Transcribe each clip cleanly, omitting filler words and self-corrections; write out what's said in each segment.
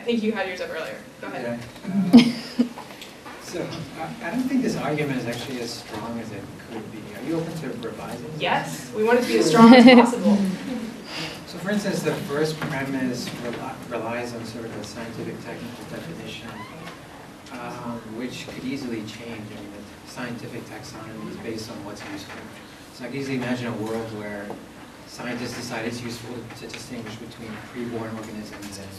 think you had yours up earlier. Go ahead. Yeah. So I don't think this argument is actually as strong as it could be. Are you open to revising? Yes, we want it to be as strong as possible. So for instance, the first premise relies on sort of a scientific technical definition, which could easily change. I mean, the scientific taxonomy is based on what's useful. So I can easily imagine a world where scientists decide it's useful to distinguish between pre-born organisms and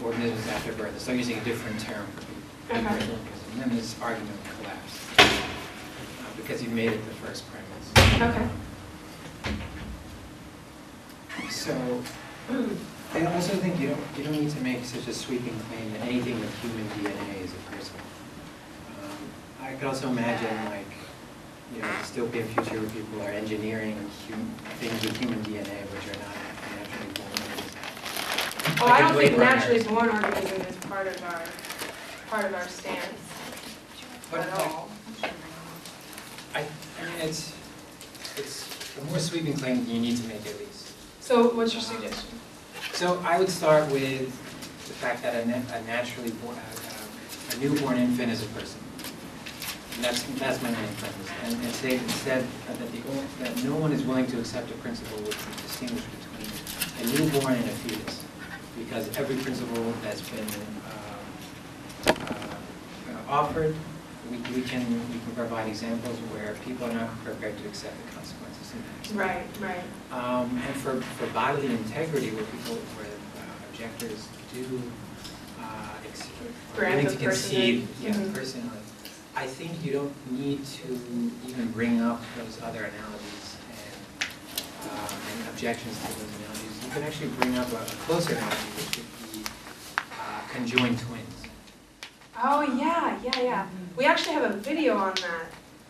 organisms after birth. They start using a different term for pre-born organisms. And then this argument collapsed because you made it the first premise. Okay. So I also think you don't need to make such a sweeping claim that anything with human DNA is a person. I could also imagine, like, you know, a dystopian future where people are engineering things with human DNA which are not naturally born. Oh, I don't think naturally born organism is part of our stance at all. I mean, it's a more sweeping claim than you need to make at least. So, what's your suggestion? So I would start with the fact that a newborn infant is a person. And that's my main premise. And say instead that no one is willing to accept a principle which would distinguish between a newborn and a fetus, because every principle that's been offered, we can provide examples where people are not prepared to accept the consequences. Right. And for bodily integrity, where objectors do willing to concede personhood, I think you don't need to even bring up those other analogies and objections to those analogies. You can actually bring up a closer analogy, which would be conjoined twins. Oh, yeah. We actually have a video on that.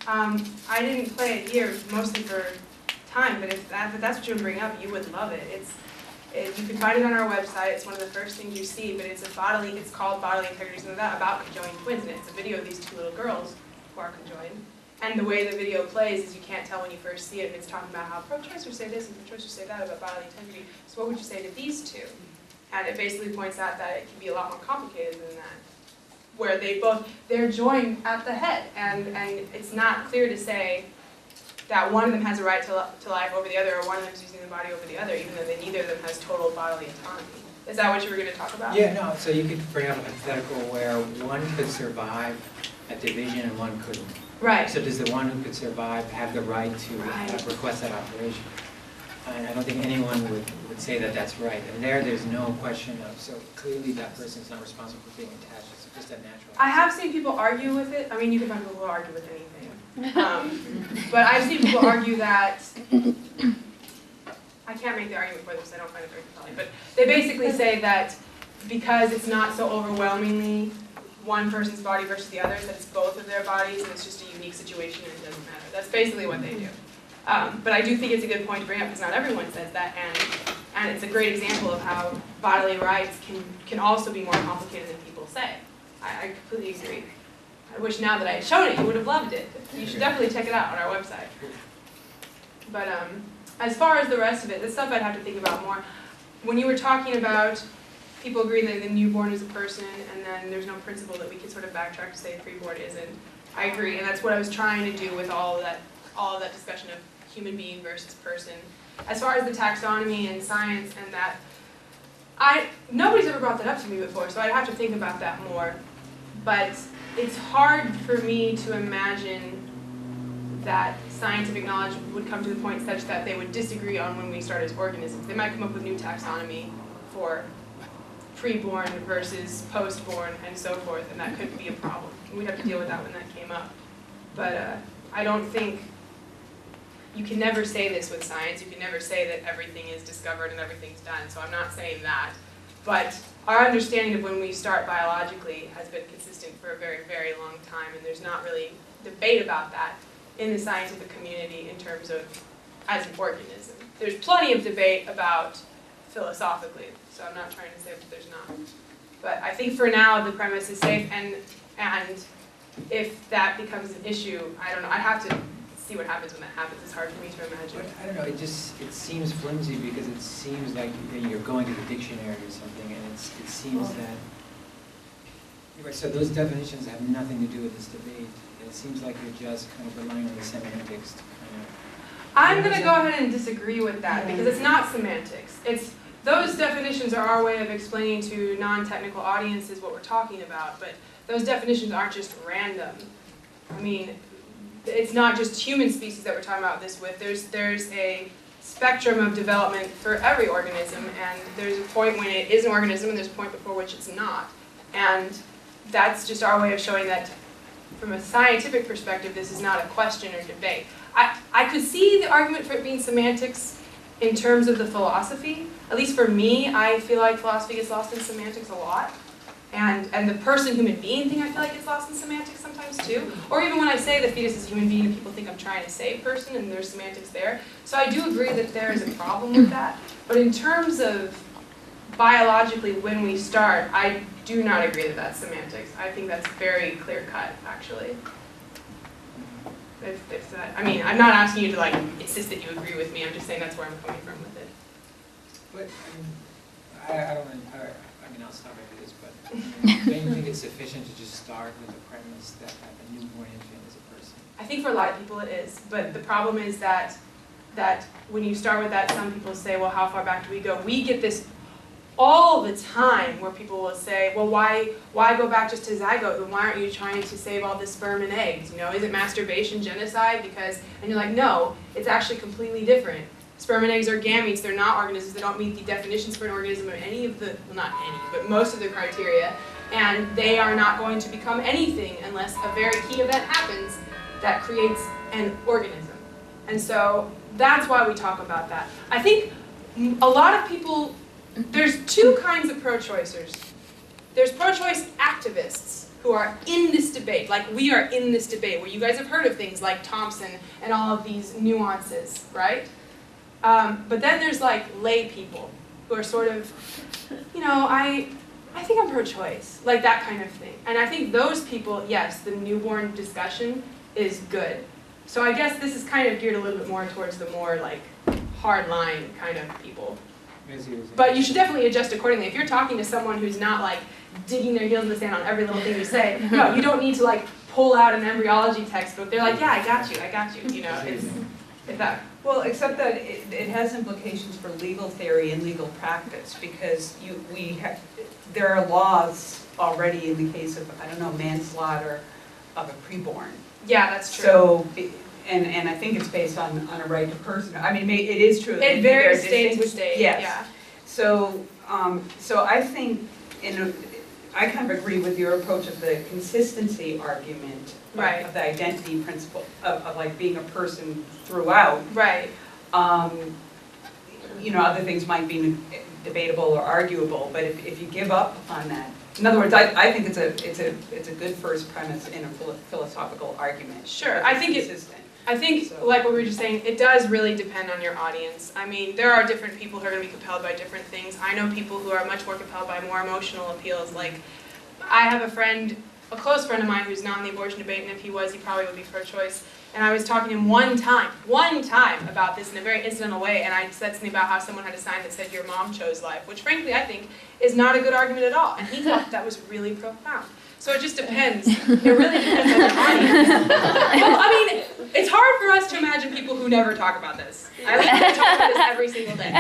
I didn't play it here, mostly for time, but if that's what you would bring up, you would love it. You can find it on our website. It's one of the first things you see, but it's called Bodily Integrity, something like that, about conjoined twins, and it's a video of these two little girls who are conjoined. And the way the video plays is you can't tell when you first see it if it's talking about how pro-choicers say this and pro-choicers say that about bodily integrity. So what would you say to these two? And it basically points out that it can be a lot more complicated than that, where they're joined at the head, and it's not clear to say that one of them has a right to life over the other, or one of them is using the body over the other, even though neither of them has total bodily autonomy. Is that what you were going to talk about? Yeah, no, so you could bring up a hypothetical where one could survive a division and one couldn't. Right. So does the one who could survive have the right to request that operation? And I don't think anyone would say that that's right. And there's no question of, so clearly that person is not responsible for being attached. It's just a natural. I have seen people argue with it. I mean, you can find people who argue with anything. But I've seen people argue that, I can't make the argument for this, I don't find it very compelling, but they basically say that because it's not so overwhelmingly one person's body versus the other, that it's both of their bodies, and it's just a unique situation and it doesn't matter. That's basically what they do. But I do think it's a good point to bring up, because not everyone says that, and it's a great example of how bodily rights can also be more complicated than people say. I completely agree. I wish now that I had shown it, you would have loved it. You should definitely check it out on our website. But as far as the rest of it, the stuff I'd have to think about more. When you were talking about people agreeing that the newborn is a person, and then there's no principle that we can sort of backtrack to say preborn isn't, I agree, and that's what I was trying to do with all of that discussion of human being versus person. As far as the taxonomy and science and that, nobody's ever brought that up to me before, so I'd have to think about that more. But it's hard for me to imagine that scientific knowledge would come to the point such that they would disagree on when we start as organisms. They might come up with new taxonomy for preborn versus postborn and so forth, and that could be a problem. We'd have to deal with that when that came up. But I don't think, you can never say this with science. You can never say that everything is discovered and everything's done, so I'm not saying that. But our understanding of when we start biologically has been consistent for a very, very long time, and there's not really debate about that in the scientific community in terms of as an organism. There's plenty of debate about philosophically, so I'm not trying to say that there's not. But I think for now the premise is safe, and if that becomes an issue, I don't know, I'd have to see what happens when that happens. It's hard for me to imagine. But I don't know, it seems flimsy because it seems like you're going to the dictionary or something, and it seems that, so those definitions have nothing to do with this debate. It seems like you're just kind of relying on the semantics to kind of... I'm going to go ahead and disagree with that because it's not semantics. Those definitions are our way of explaining to non-technical audiences what we're talking about, but those definitions aren't just random. I mean, it's not just human species that we're talking about this with. There's a spectrum of development for every organism, and there's a point when it is an organism, and there's a point before which it's not. And that's just our way of showing that from a scientific perspective, this is not a question or debate. I could see the argument for it being semantics in terms of the philosophy. At least for me, I feel like philosophy gets lost in semantics a lot. And the person, human being thing, I feel like gets lost in semantics sometimes too. Or even when I say the fetus is a human being and people think I'm trying to say person and there's semantics there. So I do agree that there is a problem with that. But in terms of biologically when we start, I do not agree that that's semantics. I think that's very clear cut, actually. If that, I mean, I'm not asking you to like insist that you agree with me. I'm just saying that's where I'm coming from with it. But I don't know. I mean, I'll stop after this. But don't you think it's sufficient to just start with the premise that a newborn infant is a person? I think for a lot of people it is. But the problem is that when you start with that, some people say, well, how far back do we go? We get this all the time where people will say, well, why go back just to zygote? Then why aren't you trying to save all the sperm and eggs? You know, is it masturbation genocide? And you're like, no, it's actually completely different. Sperm and eggs are gametes. They're not organisms. They don't meet the definitions for an organism of any of the, well, not any, but most of the criteria. And they are not going to become anything unless a very key event happens that creates an organism. And so that's why we talk about that. I think a lot of people, there's two kinds of pro-choicers. There's pro-choice activists who are in this debate, like we are in this debate, where you guys have heard of things like Thompson and all of these nuances, right? But then there's like lay people who are sort of, you know, I think I'm pro-choice, like that kind of thing. And I think those people, yes, the newborn discussion is good. So I guess this is kind of geared a little bit more towards the more like hard-line kind of people. But you should definitely adjust accordingly. If you're talking to someone who's not like digging their heels in the sand on every little thing you say, no, you don't need to like pull out an embryology textbook. They're like, yeah, I got you, you know, it's that. Well, except that it has implications for legal theory and legal practice because there are laws already in the case of, I don't know, manslaughter of a preborn. Yeah, that's true. So, and I think it's based on a right to person. I mean, it is true. It varies state to state. Yes. Yeah. So, so I think I kind of agree with your approach of the consistency argument Right. of the identity principle of like being a person throughout. Right. You know, other things might be debatable or arguable, but if you give up on that, in other words, I think it's a good first premise in a philosophical argument. Sure, I think like what we were just saying, it does really depend on your audience. I mean, there are different people who are going to be compelled by different things. I know people who are much more compelled by more emotional appeals. Like, I have a close friend of mine who's not in the abortion debate, and if he was, he probably would be pro-choice. And I was talking to him one time about this in a very incidental way, and I said something about how someone had a sign that said, your mom chose life, which frankly I think is not a good argument at all. And he thought that was really profound. So it just depends. It really depends on your audience. Well, I mean, it's hard for us to imagine people who never talk about this. I like to talk about this every single day.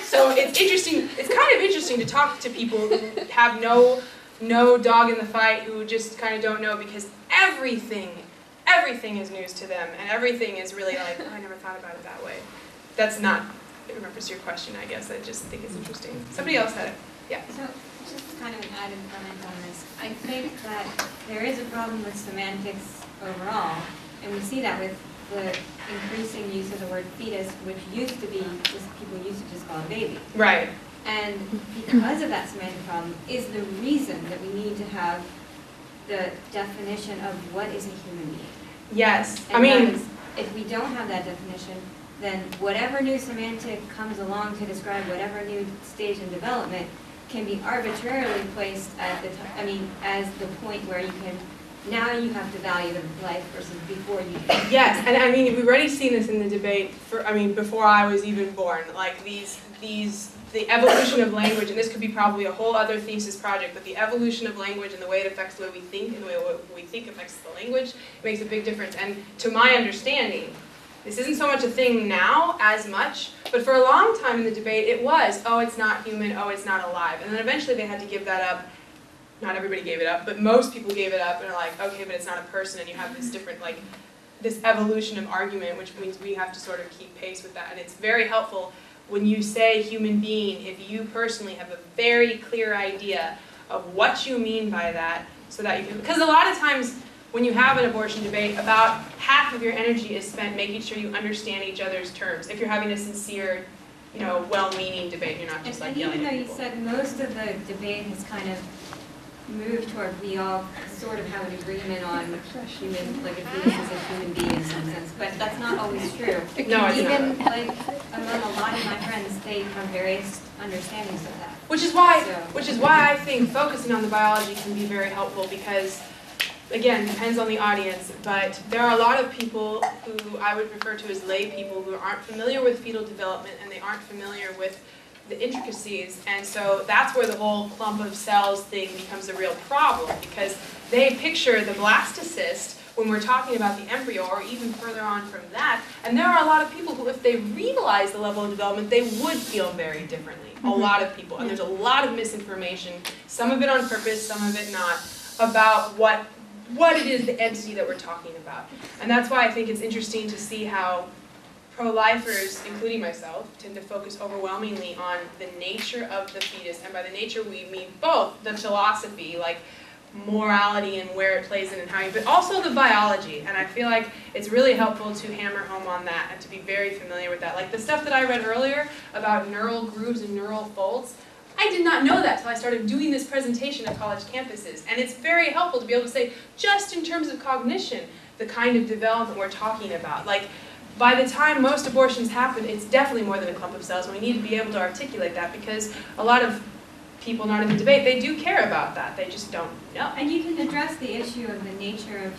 So it's interesting. It's kind of interesting to talk to people who have no dog in the fight, who just kind of don't know, because everything is news to them, and everything is really like, oh, I never thought about it that way. That's not in reference to your question, I guess. I just think it's interesting. Somebody else had it. Yeah. So, just kind of an added comment on this. I think that there is a problem with semantics overall, and we see that with the increasing use of the word fetus, which used to be, people used to just call it baby. Right. And because of that semantic problem is the reason that we need to have the definition of what is a human being. Yes. And I mean, that is, if we don't have that definition, then whatever new semantic comes along to describe whatever new stage in development can be arbitrarily placed at the as the point where you can now you have to value the life versus before you did. Yes, and I mean, we've already seen this in the debate before I was even born, like the evolution of language, and this could be probably a whole other thesis project, but the evolution of language and the way it affects the way we think and the way what we think affects the language makes a big difference. And to my understanding, this isn't so much a thing now as much, but for a long time in the debate it was, oh, it's not human, oh, it's not alive. And then eventually they had to give that up. Not everybody gave it up, but most people gave it up and are like, okay, but it's not a person, and you have this different, like, this evolution of argument, which means we have to sort of keep pace with that. And it's very helpful when you say human being, if you personally have a very clear idea of what you mean by that, so that you can, because a lot of times when you have an abortion debate, about half of your energy is spent making sure you understand each other's terms. If you're having a sincere, well-meaning debate, you're not just like yelling at people. And even though you said most of the debate has kind of moved toward we all sort of have an agreement on human, like a fetus is a human being in some sense, but that's not always true. No, it's even not. like among a lot of my friends, they have various understandings of that. Which is why I think focusing on the biology can be very helpful, because, again, depends on the audience, but there are a lot of people who I would refer to as lay people who aren't familiar with fetal development, and they aren't familiar with the intricacies, and so that's where the whole clump of cells thing becomes a real problem, because they picture the blastocyst when we're talking about the embryo, or even further on from that, and there are a lot of people who, if they realize the level of development, they would feel very differently. A lot of people, and there's a lot of misinformation, some of it on purpose, some of it not, about what it is, the entity that we're talking about. And that's why I think it's interesting to see how pro-lifers, including myself, tend to focus overwhelmingly on the nature of the fetus, and by the nature we mean both the philosophy, like morality and where it plays in and how you, but also the biology. And I feel like it's really helpful to hammer home on that and to be very familiar with that. Like the stuff that I read earlier about neural grooves and neural folds, I did not know that until I started doing this presentation at college campuses. And it's very helpful to be able to say, just in terms of cognition, the kind of development we're talking about. Like, by the time most abortions happen, it's definitely more than a clump of cells, and we need to be able to articulate that, because a lot of people not in the debate, they do care about that. They just don't know. And you can address the issue of the nature of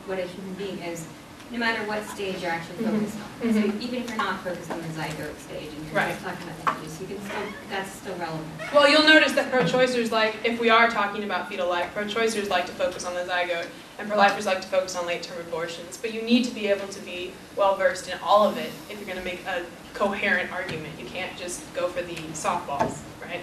what a human being is, no matter what stage you're actually focused on. So even if you're not focused on the zygote stage and you're just talking about the fetus, you can still, that's still relevant. Well, you'll notice that pro-choicers, like, if we are talking about fetal life, pro-choicers like to focus on the zygote, and pro-lifers like to focus on late-term abortions. But you need to be able to be well-versed in all of it if you're going to make a coherent argument. You can't just go for the softballs, right?